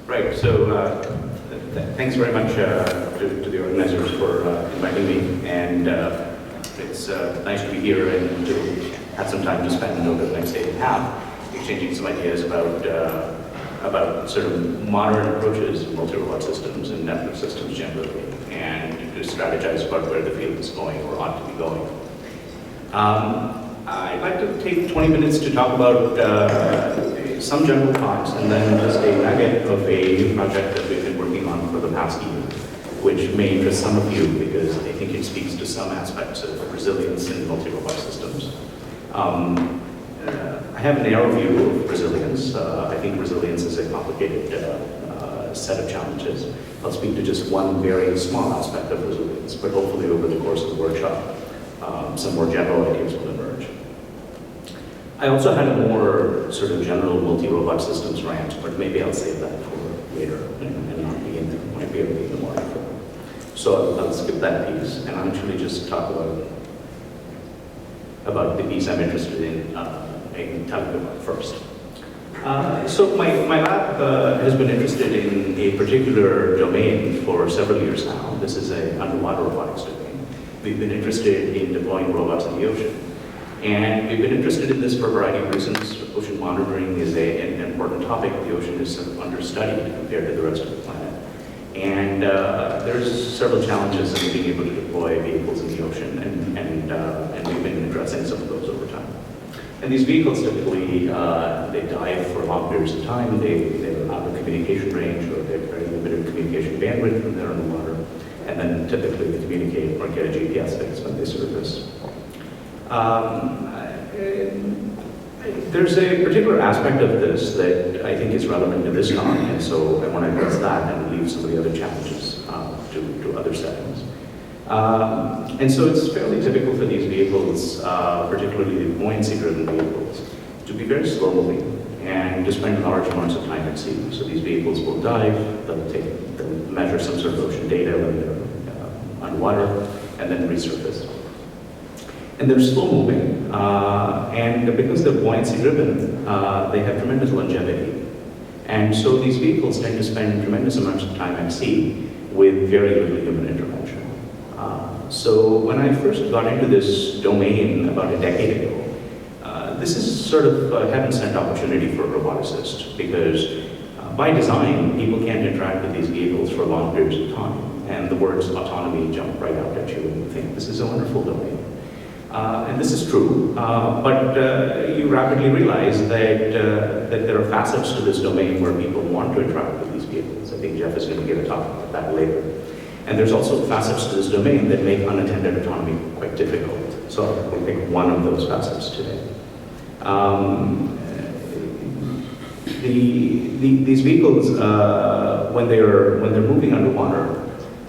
Right, so thanks very much to the organizers for inviting me, and it's nice to be here and to have some time to spend over the next day and a half exchanging some ideas about sort of modern approaches to multi-robot systems and network systems generally, and to strategize about where the field is going or ought to be going. I'd like to take 20 minutes to talk about some general thoughts and then just a nugget of a new project that we've been working on for the past year, which may interest some of you because I think it speaks to some aspects of resilience in multi-robot systems. I have a narrow view of resilience. I think resilience is a complicated set of challenges. I'll speak to just one very small aspect of resilience, but hopefully over the course of the workshop, some more general ideas will emerge. I also had a more sort of general multi-robot systems rant, but maybe I'll save that for later and not be in there. Might be able to be in the morning for that. So I'll skip that piece and I'll actually just talk about the piece I'm interested in telling you about first. So my lab has been interested in a particular domain for several years now. This is an underwater robotics domain. We've been interested in deploying robots in the ocean. And we've been interested in this for a variety of reasons. Ocean monitoring is an important topic. The ocean is sort of understudied compared to the rest of the planet. And there's several challenges in being able to deploy vehicles in the ocean, and we've been addressing some of those over time. And these vehicles typically, they dive for long periods of time. They're out of communication range, or they have very limited communication bandwidth when they're underwater. And then typically they communicate or get a GPS fix when they surface. There's a particular aspect of this that I think is relevant to this talk, and so I want to address that and leave some of the other challenges to other settings. And so it's fairly typical for these vehicles, particularly the buoyancy-driven vehicles, to be very slow-moving and to spend large amounts of time at sea. So these vehicles will dive, they'll measure some sort of ocean data when they're underwater, and then resurface. And they're slow-moving, and because they're buoyancy-driven, they have tremendous longevity. And so these vehicles tend to spend tremendous amounts of time at sea with very little human intervention. So when I first got into this domain about a decade ago, this is sort of a heaven-sent opportunity for a roboticist, because by design, people can't interact with these vehicles for long periods of time. And the words autonomy jump right out at you, and you think, this is a wonderful domain. And this is true, but you rapidly realize that there are facets to this domain where people want to interact with these vehicles. I think Jeff is going to give a talk about that later. And there's also facets to this domain that make unattended autonomy quite difficult. So we'll pick one of those facets today. These vehicles, when they're moving underwater,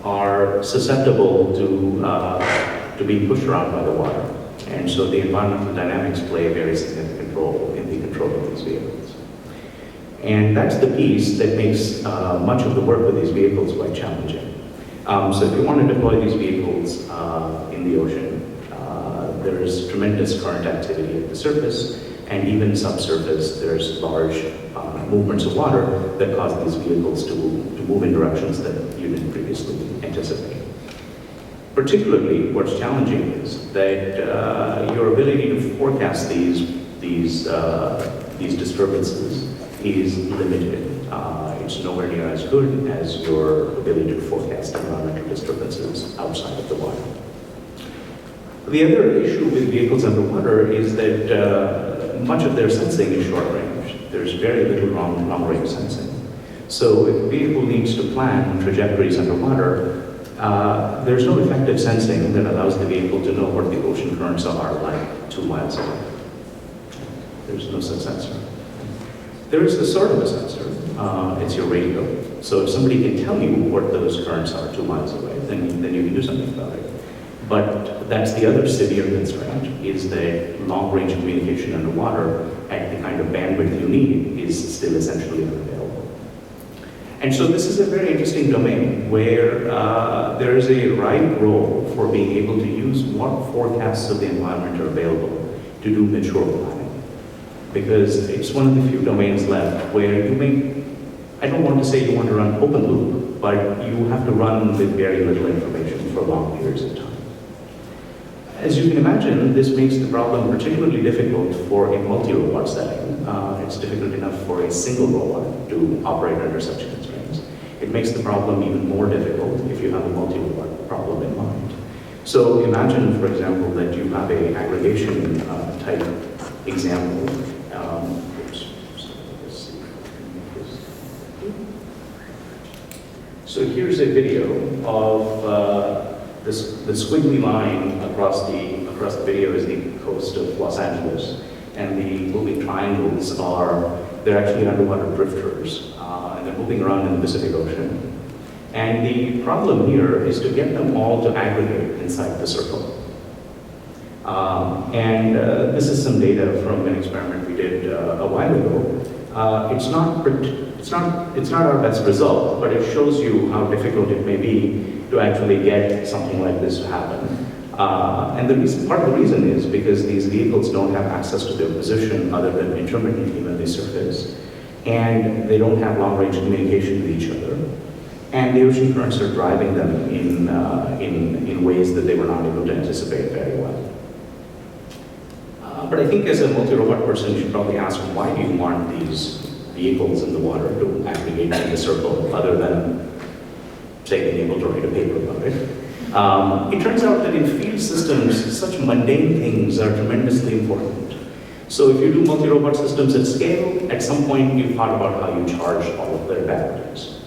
are susceptible to being pushed around by the water. And so the environmental dynamics play a very significant role in the control of these vehicles. And that's the piece that makes much of the work with these vehicles quite challenging. So if you want to deploy these vehicles in the ocean, there's tremendous current activity at the surface, and even subsurface, there's large movements of water that cause these vehicles to move in directions that you didn't previously anticipate. Particularly, what's challenging is that your ability to forecast these disturbances is limited. It's nowhere near as good as your ability to forecast environmental disturbances outside of the water. The other issue with vehicles underwater is that much of their sensing is short range. There's very little long range sensing. So if a vehicle needs to plan trajectories underwater, there's no effective sensing that allows the vehicle to know what the ocean currents are like 2 miles away. There's no such sensor. There is a sort of a sensor. It's your radio. So if somebody can tell you what those currents are 2 miles away, then you can do something about it. But that's the other severe constraint, is that long-range communication underwater at the kind of bandwidth you need is still essentially unavailable. And so this is a very interesting domain where there is a right role for being able to use what forecasts of the environment are available to do mature planning. Because it's one of the few domains left where you make I don't want to say you want to run open loop, but you have to run with very little information for long periods of time. As you can imagine, this makes the problem particularly difficult for a multi-robot setting. It's difficult enough for a single robot to operate under such constraints. It makes the problem even more difficult if you have a multi-robot problem in mind. So imagine, for example, that you have an aggregation type example. So here's a video of the squiggly line across the video is the coast of Los Angeles, and the moving triangles they're actually underwater drifters, and they're moving around in the Pacific Ocean. And the problem here is to get them all to aggregate inside the circle. This is some data from an experiment we did a while ago. It's not our best result, but it shows you how difficult it may be to actually get something like this to happen. And part of the reason is because these vehicles don't have access to their position other than intermittently when they surface, and they don't have long-range communication with each other, and the ocean currents are driving them in ways that they were not able to anticipate very well. But I think as a multi-robot person, you should probably ask, why do you want these vehicles in the water to aggregate in the circle other than, say, being able to write a paper about it? It turns out that in field systems, such mundane things are tremendously important. So if you do multi-robot systems at scale, at some point you've thought about how you charge all of their batteries.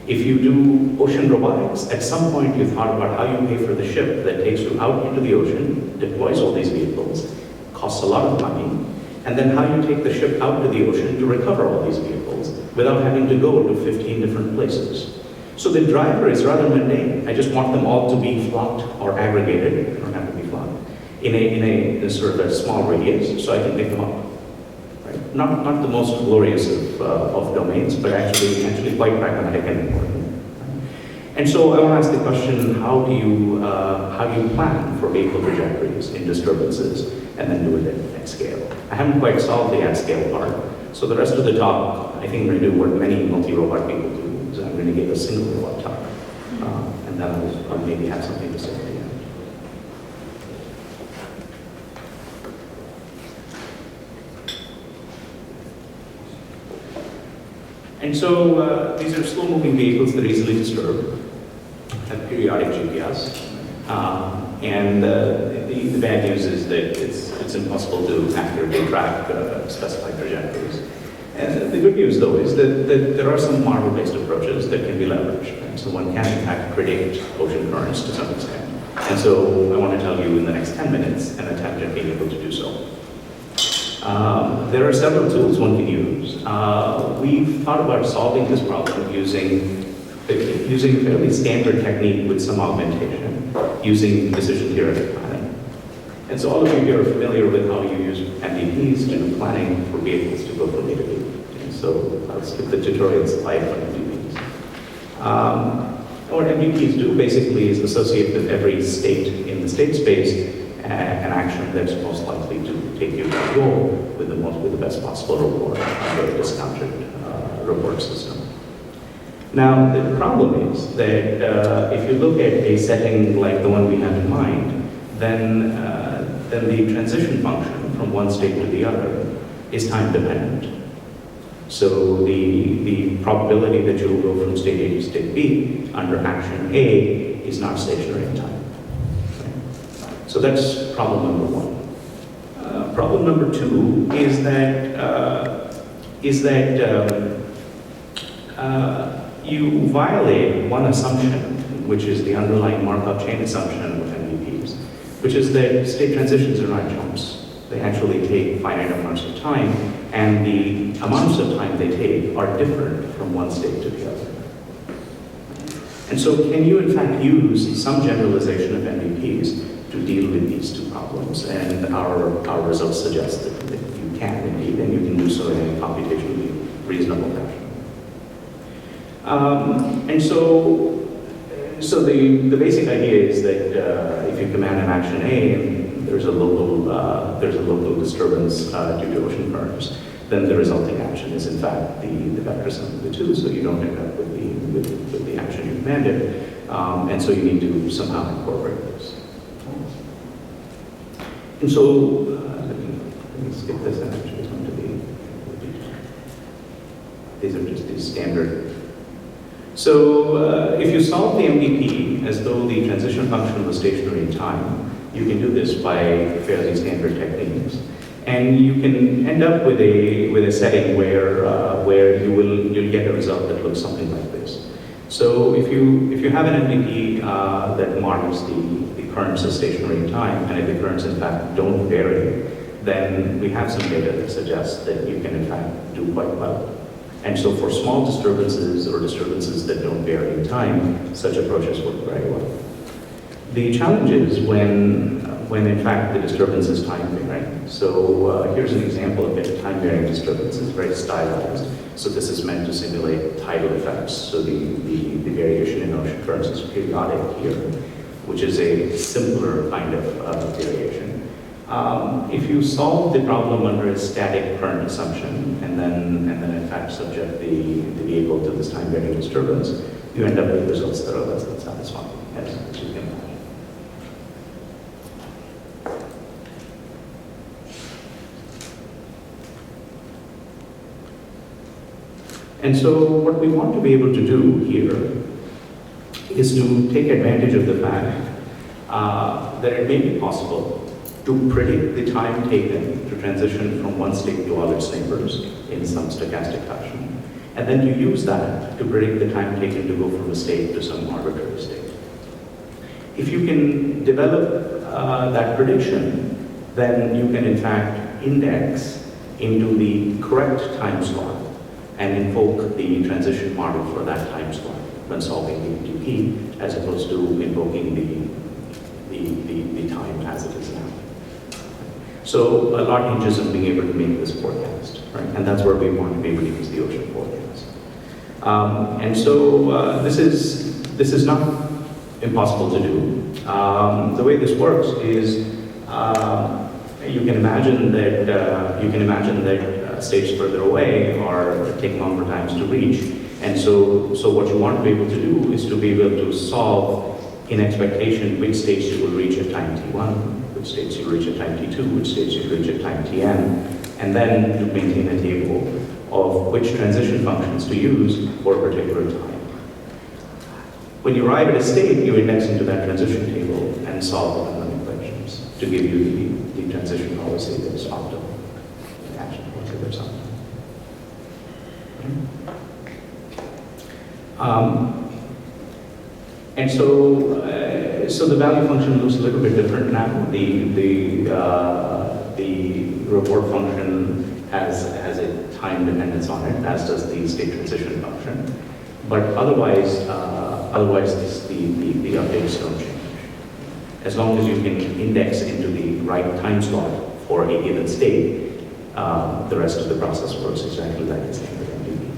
If you do ocean robotics, at some point you've thought about how you pay for the ship that takes you out into the ocean, deploys all these vehicles, costs a lot of money, and then how you take the ship out to the ocean to recover all these vehicles without having to go to 15 different places. So the driver is rather mundane. I just want them all to be flocked or aggregated, they don't have to be flocked, in a sort of a small radius, so I can pick them up. Right? Not the most glorious of domains, but actually quite pragmatic and important. And so I want to ask the question, how do you plan for vehicle trajectories in disturbances and then do it at scale? I haven't quite solved the at scale part, so the rest of the talk, I think we're going to do what many multi-robot people do. So I'm going to give a single robot talk, and then I'll maybe have something to say at the end. And so these are slow-moving vehicles that are easily disturbed, have periodic GPS, and the bad news is that it's impossible to accurately track specified trajectories. And the good news, though, is that there are some model-based approaches that can be leveraged. Right? So one can, in fact, predict ocean currents to some extent. And so I want to tell you in the next 10 minutes an attempt at being able to do so. There are several tools one can use. We've thought about solving this problem using a fairly standard technique with some augmentation, using decision theoretic planning. And so all of you here are familiar with how you use MVPs to do planning for vehicles to go from A to B. And so I'll skip the tutorial slide on MVPs. What MVPs do basically is associate with every state in the state space an action that's most likely to take you to the goal with the best possible reward under a discounted reward system. Now, the problem is that if you look at a setting like the one we have in mind, then the transition function from one state to the other is time dependent. So the probability that you'll go from state A to state B under action A is not stationary in time. So that's problem number one. Problem number two is that you violate one assumption, which is the underlying Markov chain assumption with MVPs, which is that state transitions are not jumps. They actually take finite amounts of time, and the amounts of time they take are different from one state to the other. And so can you in fact use some generalization of MVPs to deal with these two problems? And our results suggest that you can indeed, and you can do so in a computationally reasonable fashion. And so the basic idea is that if you command an action A and there's a local disturbance due to ocean currents, then the resulting action is in fact the vector sum of the two, so you don't end up with the action you commanded, and so you need to somehow incorporate this. And so, let me skip this, and actually it's going to be, these are just the standard. So, if you solve the MDP as though the transition function was stationary in time, you can do this by fairly standard techniques. And you can end up with a setting where you'll get a result that looks something like this. So if you have an MDP that models the currents as stationary in time, and if the currents in fact don't vary, then we have some data that suggests that you can in fact do quite well. And so for small disturbances or disturbances that don't vary in time, such approaches work very well. The challenge is when in fact the disturbance is time varying. So here's an example of a time varying disturbance. It's very stylized. So this is meant to simulate tidal effects. So the variation in ocean currents is periodic here, which is a simpler kind of variation. If you solve the problem under a static current assumption, and then in fact subject the vehicle to this time varying disturbance, you end up with results that are less than satisfying, as you can imagine. And so what we want to be able to do here is to take advantage of the fact that it may be possible to predict the time taken to transition from one state to all its neighbors in some stochastic fashion, and then to use that to predict the time taken to go from a state to some arbitrary state. If you can develop that prediction, then you can in fact index into the correct time slot and invoke the transition model for that time slot when solving the MDP, as opposed to invoking the time as it is now. So a lot hinges on being able to make this forecast, right? And that's where we want to be able to use the ocean forecast. And so this is not impossible to do. The way this works is you can imagine that states further away are taking longer times to reach, and so what you want to be able to do is to be able to solve in expectation which states you will reach at time t1, which states you reach at time t2, which states you reach at time tn, and then to maintain a table of which transition functions to use for a particular time. When you arrive at a state, you index into that transition table and solve the Quantum equations to give you the transition policy that is optimal. And so the value function looks a little bit different now. The reward function has a time dependence on it, as does the state transition function. But otherwise the updates don't change. As long as you can index into the right time slot for a given state, the rest of the process works exactly like the standard MDP.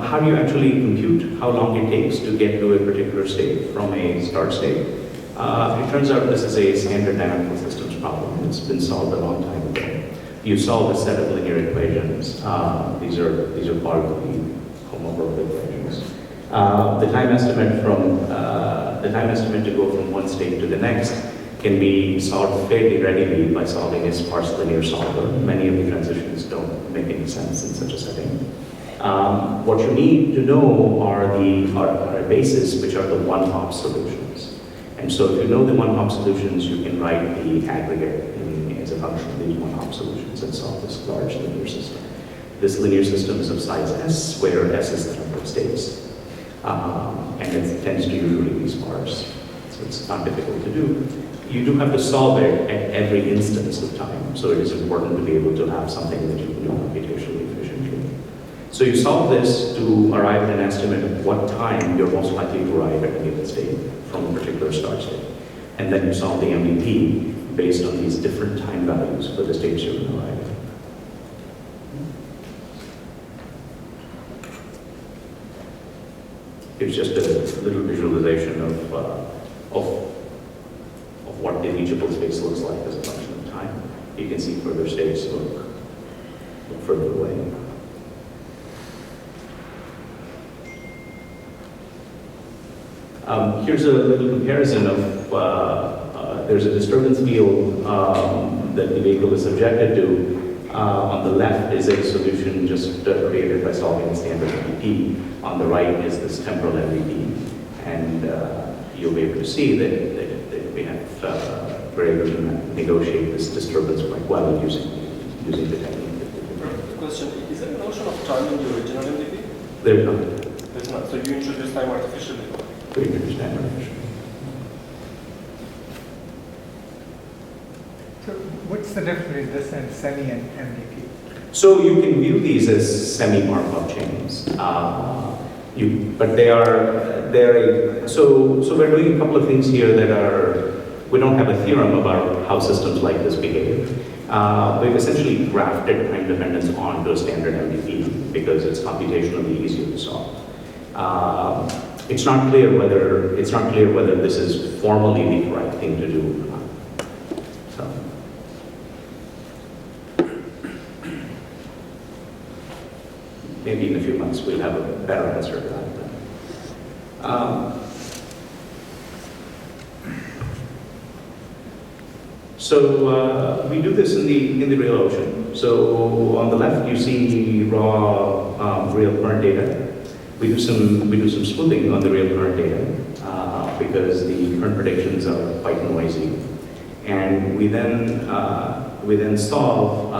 How do you actually compute how long it takes to get to a particular state from a start state? It turns out this is a standard dynamical systems problem. It's been solved a long time ago. You solve a set of linear equations. These are part of the homomorphic equations. The time estimate to go from one state to the next can be solved fairly readily by solving a sparse linear solver. Many of the transitions don't make any sense in such a setting. What you need to know are a basis, which are the one-hop solutions. And so if you know the one-hop solutions, you can write the aggregate as a function of these one-hop solutions and solve this large linear system. This linear system is of size S, where S is the number of states. And it tends to usually be sparse, so it's not difficult to do. You do have to solve it at every instance of time, so it is important to be able to have something that you can do computationally efficiently. So you solve this to arrive at an estimate of what time you're most likely to arrive at a given state from a particular start state. And then you solve the MDP based on these different time values for the states you're going to arrive at. It's just a little visualization of what the reachable space looks like as a function of time. You can see further states look further away. Here's a little comparison of, there's a disturbance field that the vehicle is subjected to. On the left is a solution just created by solving the standard MVP. On the right is this temporal MVP. And you'll be able to see that we have, we're able to negotiate this disturbance quite well using the technique. Question, is there a notion of time in the original MVP? There's not. There's not, so you introduce time artificially? We introduce time artificially. So what's the difference between this and semi and MVP? So you can view these as semi-Markov chains. But so we're doing a couple of things here that we don't have a theorem about how systems like this behave. We've essentially grafted time dependence onto a standard MVP because it's computationally easier to solve. It's not clear whether this is formally the right thing to do or not. So. Maybe in a few months we'll have a better answer to that. So we do this in the real ocean. So on the left you see raw real current data. We do some smoothing on the real current data because the current predictions are quite noisy, and we then solve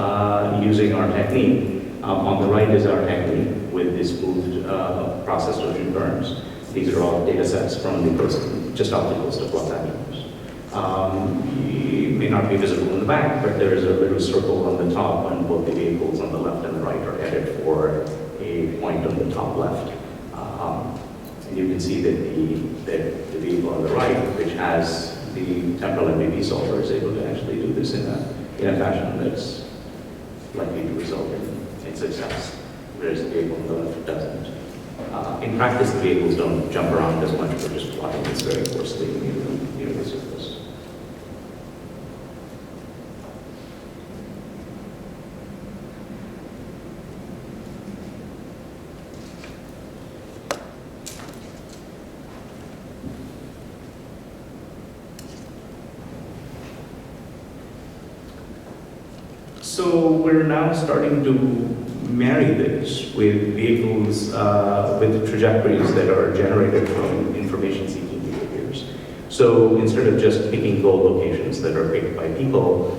using our technique. On the right is our technique with the smoothed processed ocean currents. These are all data sets from the coast, just off the coast of Los Angeles. It may not be visible in the back, but there is a little circle on the top, and both the vehicles on the left and the right are headed for a point on the top left. And you can see that the vehicle on the right, which has the temporal MVP solver, is able to actually do this in a fashion that's likely to result in success, whereas the vehicle on the left doesn't. In practice, the vehicles don't jump around as much, we're just plotting this very coarsely near the surface. So we're now starting to marry this with vehicles, with trajectories that are generated from information-seeking behaviors. So instead of just picking goal locations that are picked by people,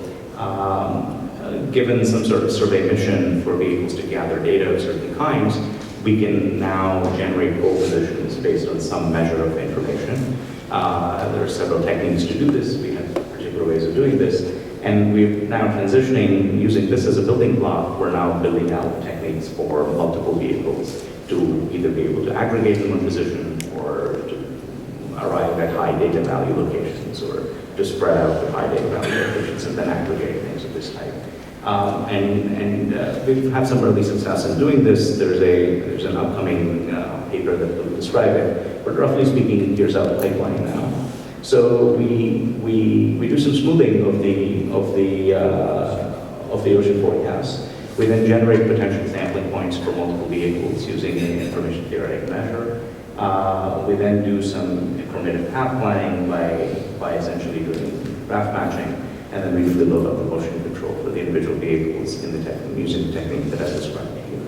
given some sort of survey mission for vehicles to gather data of certain kinds, we can now generate goal positions based on some measure of information. There are several techniques to do this. We have particular ways of doing this. And we're now transitioning, using this as a building block, we're now building out techniques for multiple vehicles to either be able to aggregate in one position or to arrive at high data value locations or to spread out to high data value locations and then aggregate things of this type. We've had some early success in doing this. There's an upcoming paper that will describe it, but roughly speaking, here's our pipeline now. So we do some smoothing of the ocean forecast. We then generate potential sampling points for multiple vehicles using an information theoretic measure. We then do some informative path planning by essentially doing graph matching, and then we do the low-level motion control for the individual vehicles in using the technique that I described here.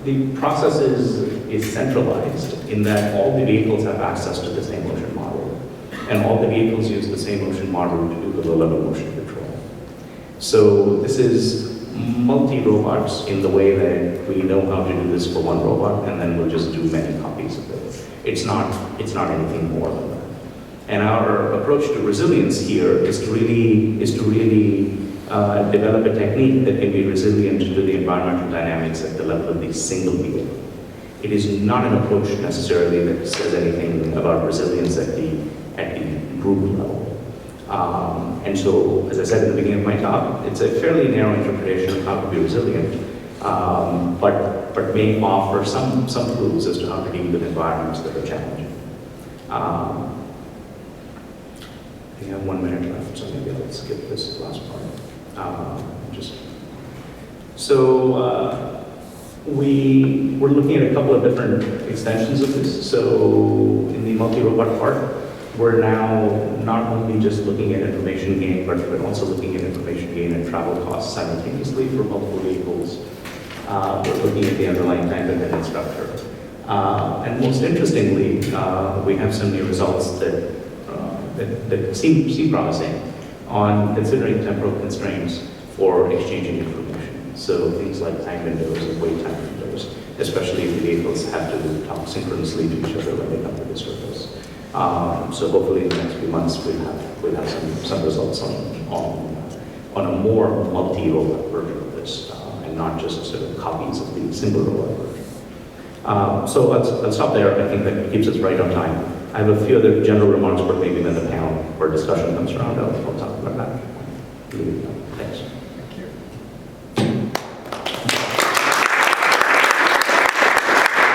The process is centralized in that all the vehicles have access to the same motion model, and all the vehicles use the same motion model to do the low-level motion control. So this is multi-robots in the way that we know how to do this for one robot, and then we'll just do many copies of it. It's not anything more than that. And our approach to resilience here is to really develop a technique that can be resilient to the environmental dynamics at the level of the single vehicle. It is not an approach necessarily that says anything about resilience at the group level. And so, as I said at the beginning of my talk, it's a fairly narrow interpretation of how to be resilient, but may offer some clues as to how to deal with environments that are challenging. We have 1 minute left, so maybe I'll skip this last part. Just so we're looking at a couple of different extensions of this. So in the multi-robot part, we're now not only just looking at information gain, but we're also looking at information gain and travel costs simultaneously for multiple vehicles. We're looking at the underlying time-dependent structure. And most interestingly, we have some new results that seem promising on considering temporal constraints for exchanging information. So things like time windows and wait time windows, especially if the vehicles have to talk synchronously to each other when they come to the surface. So hopefully in the next few months we'll have some results on a more multi-robot version of this, and not just sort of copies of the single robot version. So let's stop there. I think that keeps us right on time. I have a few other general remarks, but maybe when the panel or discussion comes around, I'll talk about that. Thanks.